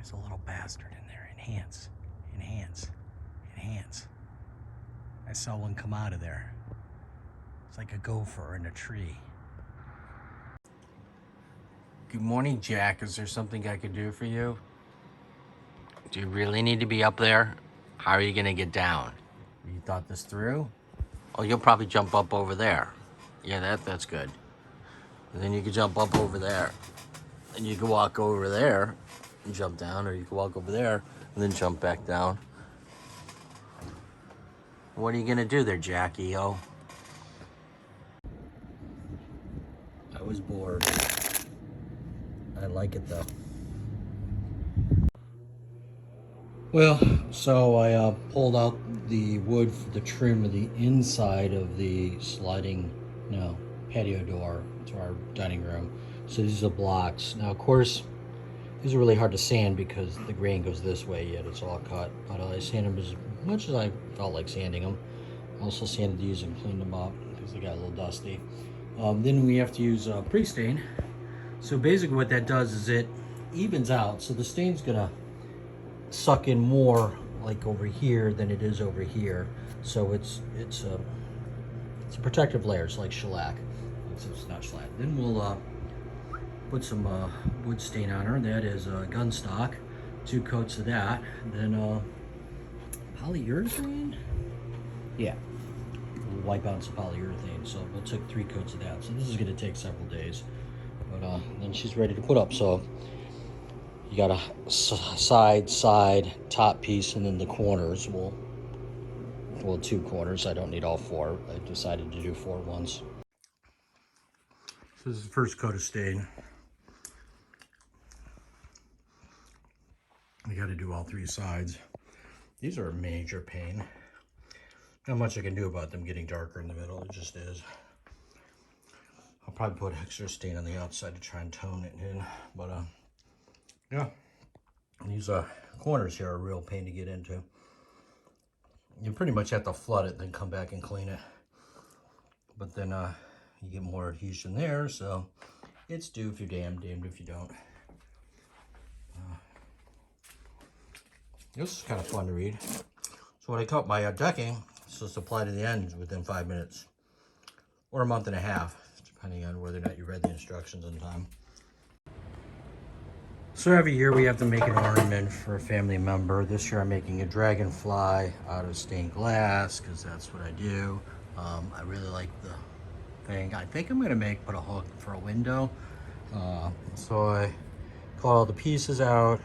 There's a little bastard in there. Enhance, enhance, enhance. I saw one come out of there. It's like a gopher in a tree. Good morning, Jack. Is there something I could do for you? Do you really need to be up there? How are you gonna get down? You thought this through? Oh, you'll probably jump up over there. Yeah, that's good. And then you can jump up over there. And you can walk over there and jump down, or you can walk over there and then jump back down. What are you gonna do there, Jackie-o? I was bored. I like it though. Well, so I pulled out the wood for the trim of the inside of the sliding, patio door to our dining room. So these are blocks. Now, of course, these are really hard to sand because the grain goes this way, yet it's all cut. But I sand them as much as I felt like sanding them. I also sanded these and cleaned them up because they got a little dusty. Then we have to use pre-stain. So basically what that does is it evens out. So the stain's gonna suck in more like over here than it is over here. So it's a protective layer. It's like shellac. It's not shellac. Then we'll put some wood stain on her. That is gun stock. 2 coats of that. Then polyurethane. Yeah, we'll wipe out some polyurethane. So we'll take 3 coats of that. So this is going to take several days. But then she's ready to put up. So you got a side, top piece, and then the corners. Well, 2 corners. I don't need all 4. I decided to do 4 ones. So this is the first coat of stain. You got to do all 3 sides. These are a major pain. Not much I can do about them getting darker in the middle. It just is. I'll probably put extra stain on the outside to try and tone it in. But yeah, these corners here are a real pain to get into. You pretty much have to flood it, then come back and clean it. But then you get more adhesion there, so it's do if you're damned if you don't. This is kind of fun to read. So when I cut my decking, it's just apply to the ends within 5 minutes. Or a month and a half, depending on whether or not you read the instructions in time. So every year we have to make an ornament for a family member. This year I'm making a dragonfly out of stained glass, because that's what I do. I really like the thing. I think I'm gonna put a hook for a window. So I cut all the pieces out.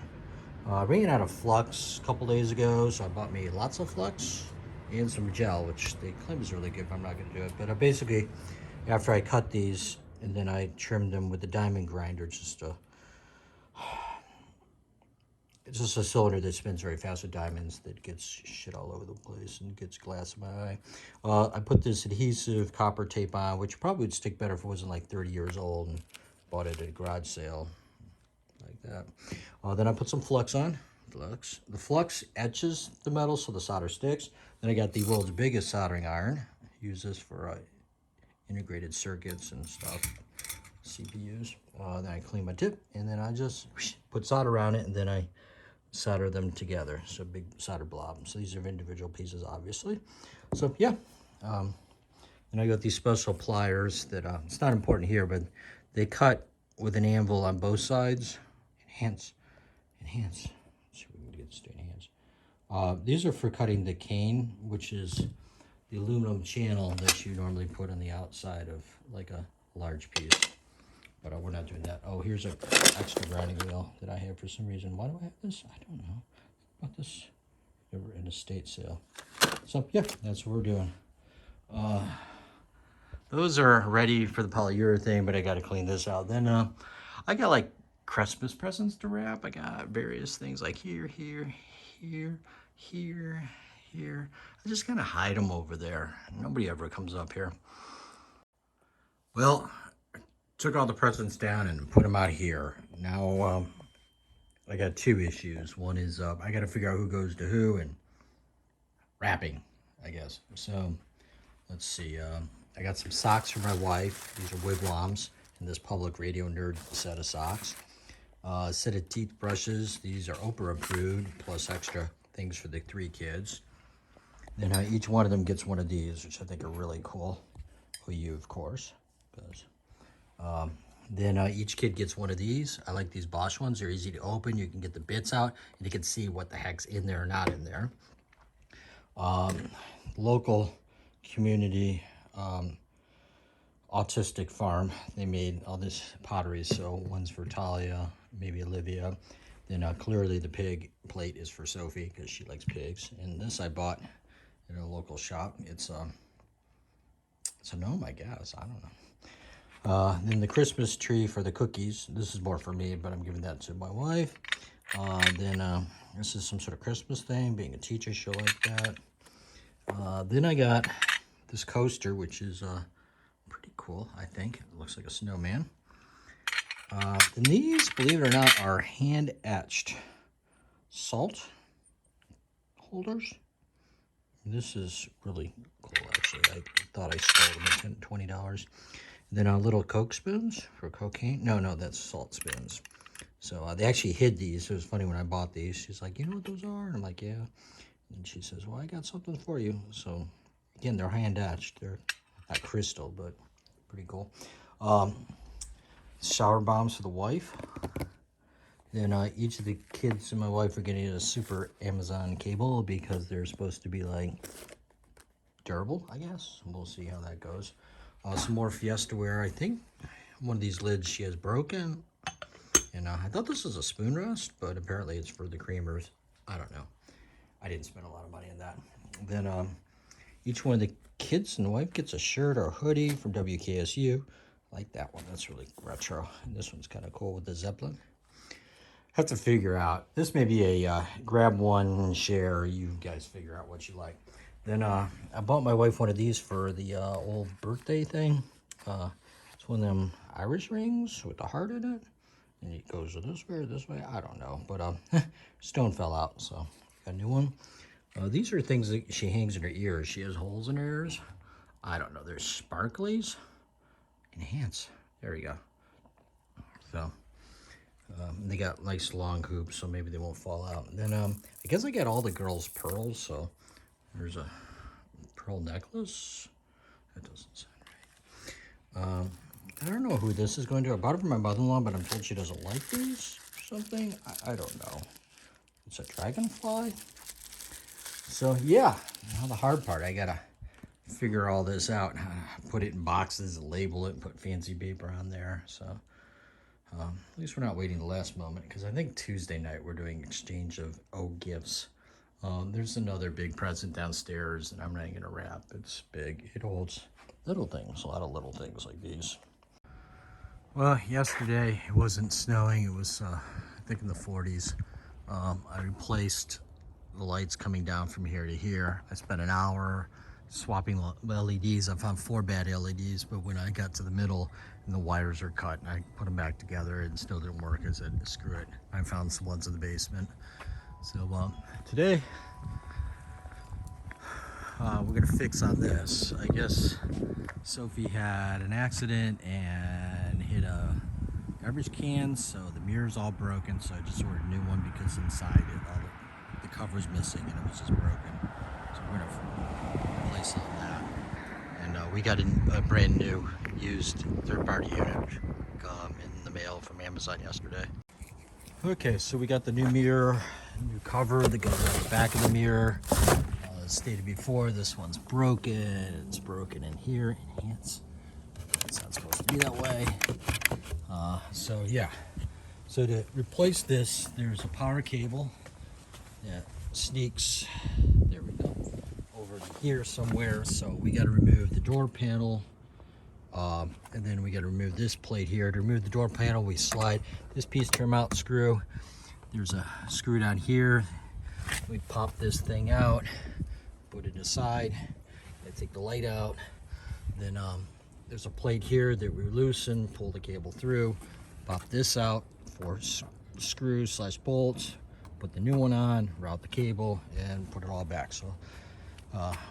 I ran out of flux a couple days ago, so I bought me lots of flux and some gel, which they claim is really good, but I'm not going to do it. But basically, after I cut these, and then I trimmed them with the diamond grinder, it's just a cylinder that spins very fast with diamonds that gets shit all over the place and gets glass in my eye. I put this adhesive copper tape on, which probably would stick better if it wasn't like 30 years old, and bought it at a garage sale. Like that. Then I put some flux on. The flux etches the metal so the solder sticks. Then I got the world's biggest soldering iron. Use this for integrated circuits and stuff, CPUs. Then I clean my tip, and then I just put solder around it, and then I solder them together. So big solder blob. So these are individual pieces, obviously. So yeah. Then I got these special pliers that it's not important here, but they cut with an anvil on both sides. Enhance. Let's see if we can get this to enhance. These are for cutting the cane, which is the aluminum channel that you normally put on the outside of like a large piece. But we're not doing that. Oh, here's an extra grinding wheel that I have for some reason. Why do I have this? I don't know. I bought this in a estate sale. So yeah, that's what we're doing. Those are ready for the polyurethane, but I got to clean this out. Then I got like Christmas presents to wrap. I got various things like here. I just kind of hide them over there. Nobody ever comes up here. Well, I took all the presents down and put them out here. Now I got 2 issues. One is I got to figure out who goes to who and wrapping, I guess. So let's see. I got some socks for my wife. These are Wigwams in this Public Radio Nerd set of socks. Set of teeth brushes. These are Oprah approved, plus extra things for the 3 kids. Then each one of them gets one of these, which I think are really cool. For you, of course. Then each kid gets one of these. I like these Bosch ones. They're easy to open. You can get the bits out, and you can see what the heck's in there or not in there. Local community autistic farm. They made all this pottery. So one's for Talia, maybe Olivia. Then clearly the pig plate is for Sophie because she likes pigs. And this I bought in a local shop. It's a gnome, I guess. I don't know. Then the Christmas tree for the cookies. This is more for me, but I'm giving that to my wife. Then this is some sort of Christmas thing. Being a teacher, she'll like that. Then I got this coaster, which is pretty cool, I think. It looks like a snowman. And these, believe it or not, are hand-etched salt holders. This is really cool, actually. I thought I stole them at $20. Then little Coke spoons for cocaine. No, that's salt spoons. So they actually hid these. It was funny when I bought these. She's like, you know what those are? And I'm like, yeah. And she says, well, I got something for you. So, again, they're hand-etched. They're not crystal, but pretty cool. Shower bombs for the wife. Then each of the kids and my wife are getting a super Amazon cable because they're supposed to be, like, durable, I guess. We'll see how that goes. Some more Fiestaware. I think one of these lids she has broken. And I thought this was a spoon rest, but apparently it's for the creamers. I don't know. I didn't spend a lot of money on that. Then each one of the kids and the wife gets a shirt or a hoodie from WKSU. I like that one. That's really retro. And this one's kind of cool with the Zeppelin. Have to figure out. This may be a grab one, share. You guys figure out what you like. Then I bought my wife one of these for the old birthday thing. It's one of them Irish rings with the heart in it. And it goes this way or this way. I don't know. But stone fell out, so got a new one. These are things that she hangs in her ears. She has holes in her ears. I don't know. There's sparklies. Enhance. There we go. So they got nice long hoops, so maybe they won't fall out. And then I guess I got all the girls' pearls. So there's a pearl necklace. That doesn't sound right. I don't know who this is going to. I bought it for my mother-in-law, but I'm told she doesn't like these or something. I don't know. It's a dragonfly. So, yeah. Now the hard part. I got to figure all this out. Put it in boxes, label it, put fancy paper on there. So, at least we're not waiting the last moment. Because I think Tuesday night we're doing exchange of gifts. There's another big present downstairs that I'm not going to wrap. It's big. It holds little things. A lot of little things like these. Well, yesterday it wasn't snowing. It was, I think, in the 40s. I replaced the lights coming down from here to here. I spent an hour swapping LEDs. I found 4 bad LEDs, but when I got to the middle and the wires are cut, and I put them back together and it still didn't work. I said, screw it. I found some ones in the basement. So today, we're gonna fix on this. I guess Sophie had an accident and hit a garbage can, so the mirror's all broken. So I just ordered a new one because inside it, all the cover's missing and it was just broken. So we're gonna replace all that. And we got a brand new used third-party unit in the mail from Amazon yesterday. Okay, so we got the new mirror, new cover that goes on the back of the mirror. As stated before, this one's broken. It's broken in here. Enhance. It's not supposed to be that way. So yeah. So to replace this, there's a power cable that sneaks, there we go, over here somewhere. So we got to remove the door panel. And then we got to remove this plate here. To remove the door panel, we slide this piece turn out screw. There's a screw down here. We pop this thing out, put it aside, and take the light out. Then there's a plate here that we loosen, pull the cable through, pop this out for screws / bolts, put the new one on, route the cable, and put it all back. So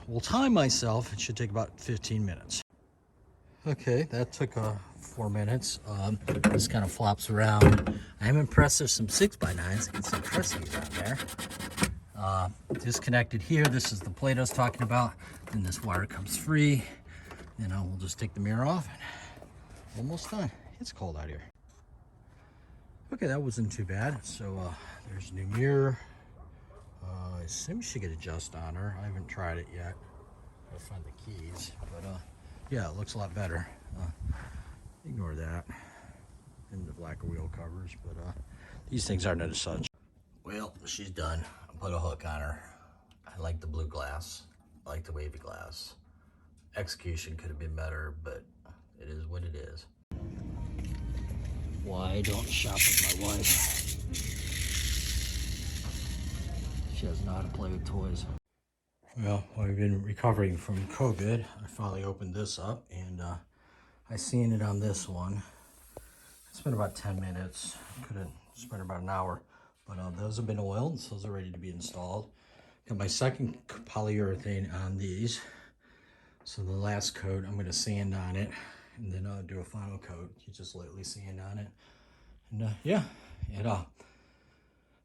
we'll time myself. It should take about 15 minutes. Okay, that took 4 minutes. This kind of flops around. I am impressed there's some 6x9s. I can see Cressy on there. Disconnected here. This is the plate I was talking about. Then this wire comes free. Then we'll just take the mirror off. And almost done. It's cold out here. Okay, that wasn't too bad. So there's a new mirror. I assume she could adjust on her. I haven't tried it yet. I'll find the keys. But yeah, it looks a lot better. Ignore that. And the black wheel covers. But these things aren't as such. Well, she's done. I put a hook on her. I like the blue glass. I like the wavy glass. Execution could have been better, but it is what it is. Why don't shop with my wife? She doesn't know how to play with toys. Well, I've been recovering from COVID. I finally opened this up, and I seen it on this one. It's been about 10 minutes. Could have spent about an hour. But those have been oiled, so those are ready to be installed. Got my second polyurethane on these. So the last coat, I'm gonna sand on it, and then I'll do a final coat. You just lightly sand on it. And yeah,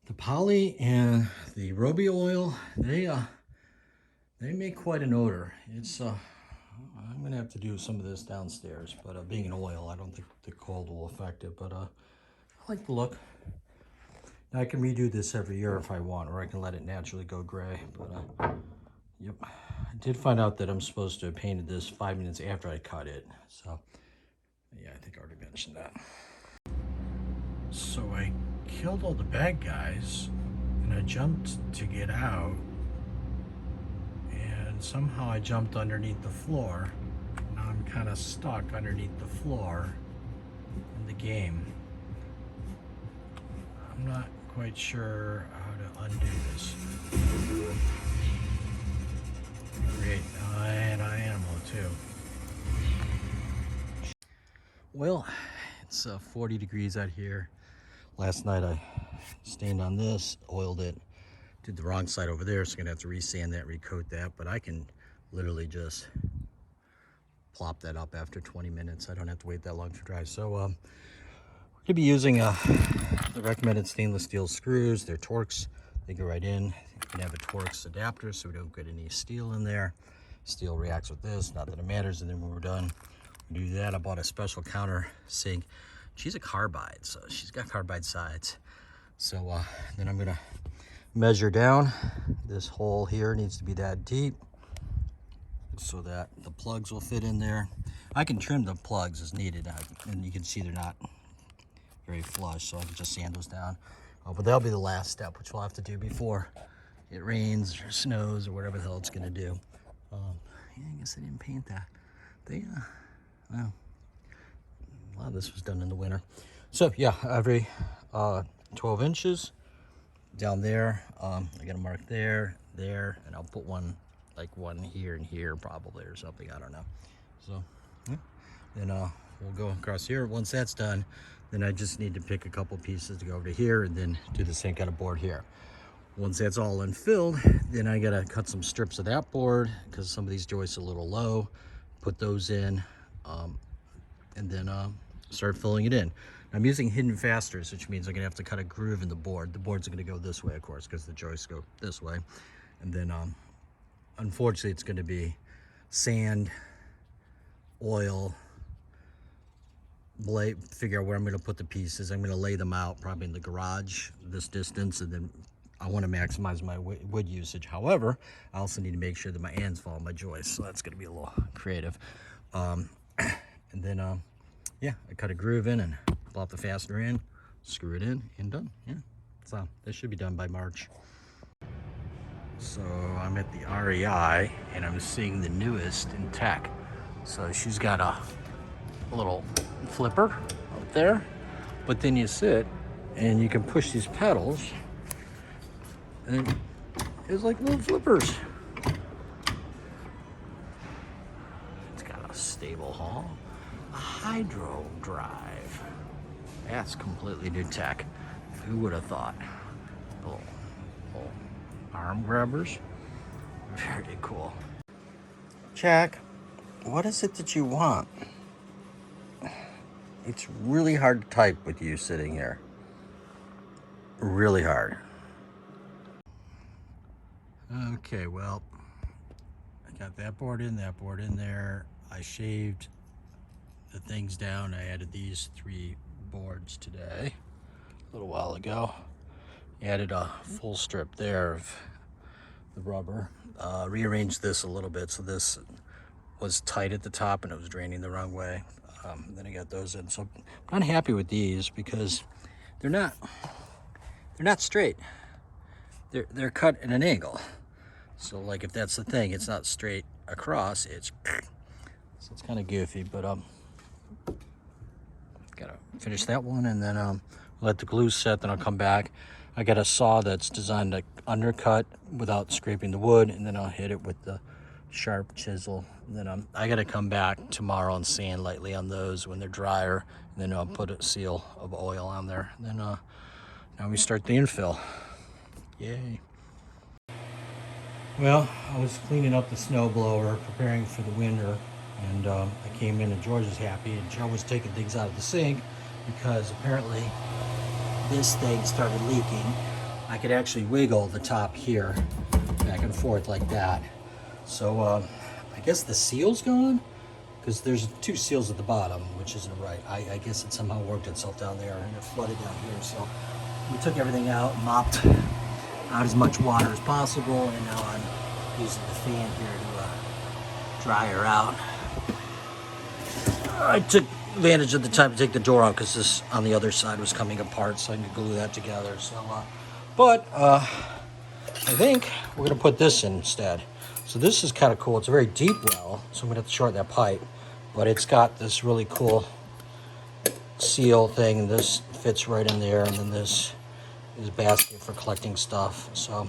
the poly and the Roby oil, they make quite an odor. It's I'm gonna have to do some of this downstairs, but being an oil, I don't think the cold will affect it. But I like the look. I can redo this every year if I want, or I can let it naturally go gray. But yep, I did find out that I'm supposed to have painted this 5 minutes after I cut it. So yeah, I think I already mentioned that. So I killed all the bad guys, and I jumped to get out, and somehow I jumped underneath the floor. Now I'm kind of stuck underneath the floor in the game. I'm not quite sure how to undo this. Great, and I animal too. Well, it's 40 degrees out here. Last night I stained on this, oiled it, did the wrong side over there, so I'm gonna have to resand that, recoat that, but I can literally just plop that up after 20 minutes. I don't have to wait that long to dry. So we're gonna be using the recommended stainless steel screws. They're Torx. They go right in. You can have a Torx adapter so we don't get any steel in there. Steel reacts with this, not that it matters. And then when we're done, we do that. I bought a special counter sink. She's a carbide, so she's got carbide sides. So then I'm gonna measure down. This hole here needs to be that deep so that the plugs will fit in there. I can trim the plugs as needed, and you can see they're not very flush, so I can just sand those down. But that'll be the last step, which we'll have to do before it rains or snows or whatever the hell it's gonna do. Yeah, I guess I didn't paint that. Well, a lot of this was done in the winter. So yeah, every 12 inches down there. I got a mark there, and I'll put one, like one here and here probably, or something, I don't know. So yeah. Then we'll go across here. Once that's done, then I just need to pick a couple pieces to go over to here and then do the same kind of board here. Once that's all unfilled, then I gotta cut some strips of that board because some of these joists are a little low, put those in, and then start filling it in. I'm using hidden fasters, which means I'm gonna have to cut a groove in the board. The boards are gonna go this way, of course, because the joists go this way. And then unfortunately it's gonna be sand, oil, figure out where I'm going to put the pieces. I'm going to lay them out probably in the garage this distance, and then I want to maximize my wood usage. However, I also need to make sure that my ends fall in my joists, so that's going to be a little creative. And then yeah, I cut a groove in and plop the fastener in, screw it in, and done. Yeah, so this should be done by March. So I'm at the REI and I'm seeing the newest in tech. So she's got a little flipper up there, but then you sit and you can push these pedals and it's like little flippers. It's got a stable haul, a hydro drive. That's completely new tech. Who would have thought? Little arm grabbers. Very cool. Jack, what is it that you want? It's really hard to type with you sitting here. Really hard. Okay, well, I got that board in there. I shaved the things down. I added these 3 boards today, a little while ago. Added a full strip there of the rubber. Rearranged this a little bit so this was tight at the top and it was draining the wrong way. Then I got those in. So I'm not happy with these because they're not straight. They're cut at an angle. So like if that's the thing, it's not straight across, so it's kind of goofy, but gotta finish that one and then let the glue set, then I'll come back. I got a saw that's designed to undercut without scraping the wood, and then I'll hit it with the sharp chisel. And then I gotta come back tomorrow and sand lightly on those when they're drier, and then I'll put a seal of oil on there. And then now we start the infill. Yay. Well, I was cleaning up the snow blower, preparing for the winter, and I came in and George was happy, and Joe was taking things out of the sink because apparently this thing started leaking. I could actually wiggle the top here back and forth like that. So I guess the seal's gone because there's 2 seals at the bottom, which isn't right. I guess it somehow worked itself down there and it flooded down here. So we took everything out, mopped out as much water as possible, and now I'm using the fan here to dry her out. I took advantage of the time to take the door out because this on the other side was coming apart, so I can glue that together. So, but I think we're gonna put this in instead. So this is kind of cool. It's a very deep well, so I'm gonna have to shorten that pipe, but it's got this really cool seal thing, and this fits right in there, and then this is a basket for collecting stuff. So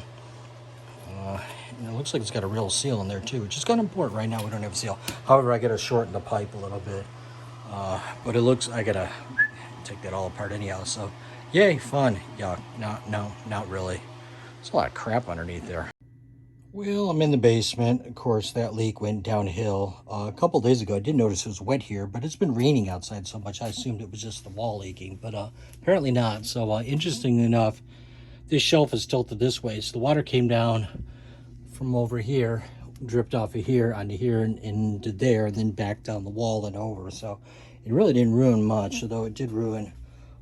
and it looks like it's got a real seal in there too, which is kind of important. Right now we don't have a seal. However, I gotta shorten the pipe a little bit. But it looks, I gotta take that all apart anyhow. So yay, fun. Yeah, no, not really. There's a lot of crap underneath there. Well, I'm in the basement. Of course, that leak went downhill. A couple days ago, I did notice it was wet here, but it's been raining outside so much, I assumed it was just the wall leaking, but apparently not. So interestingly enough, this shelf is tilted this way. So the water came down from over here, dripped off of here onto here and into there, and then back down the wall and over. So it really didn't ruin much, although it did ruin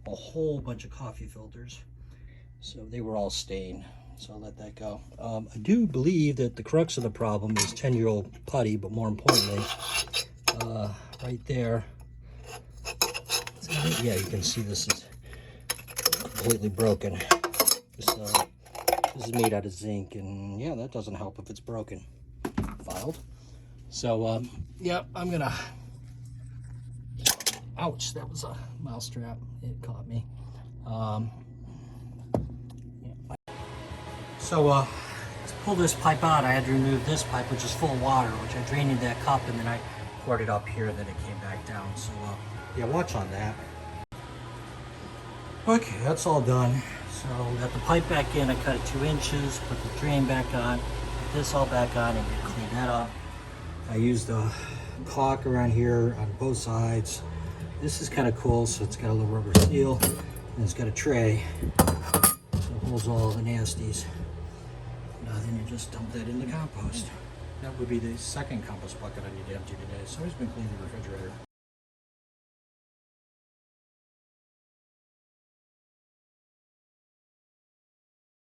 a whole bunch of coffee filters. So they were all stained. So I'll let that go. I do believe that the crux of the problem is 10-year-old putty, but more importantly, right there, yeah, you can see this is completely broken. This is made out of zinc, and yeah, that doesn't help if it's broken. Filed. So, yeah, I'm gonna, ouch, that was a mouse trap. It caught me. So to pull this pipe out, I had to remove this pipe, which is full of water, which I drained into that cup, and then I poured it up here, and then it came back down. So yeah, watch on that. Okay, that's all done. So got the pipe back in. I cut it 2 inches, put the drain back on, put this all back on, and clean that up. I used a caulk around here on both sides. This is kind of cool, so it's got a little rubber seal, and it's got a tray, so it holds all the nasties. Then you just dump that in the compost. That would be the second compost bucket I need to empty today. So I've been cleaning the refrigerator.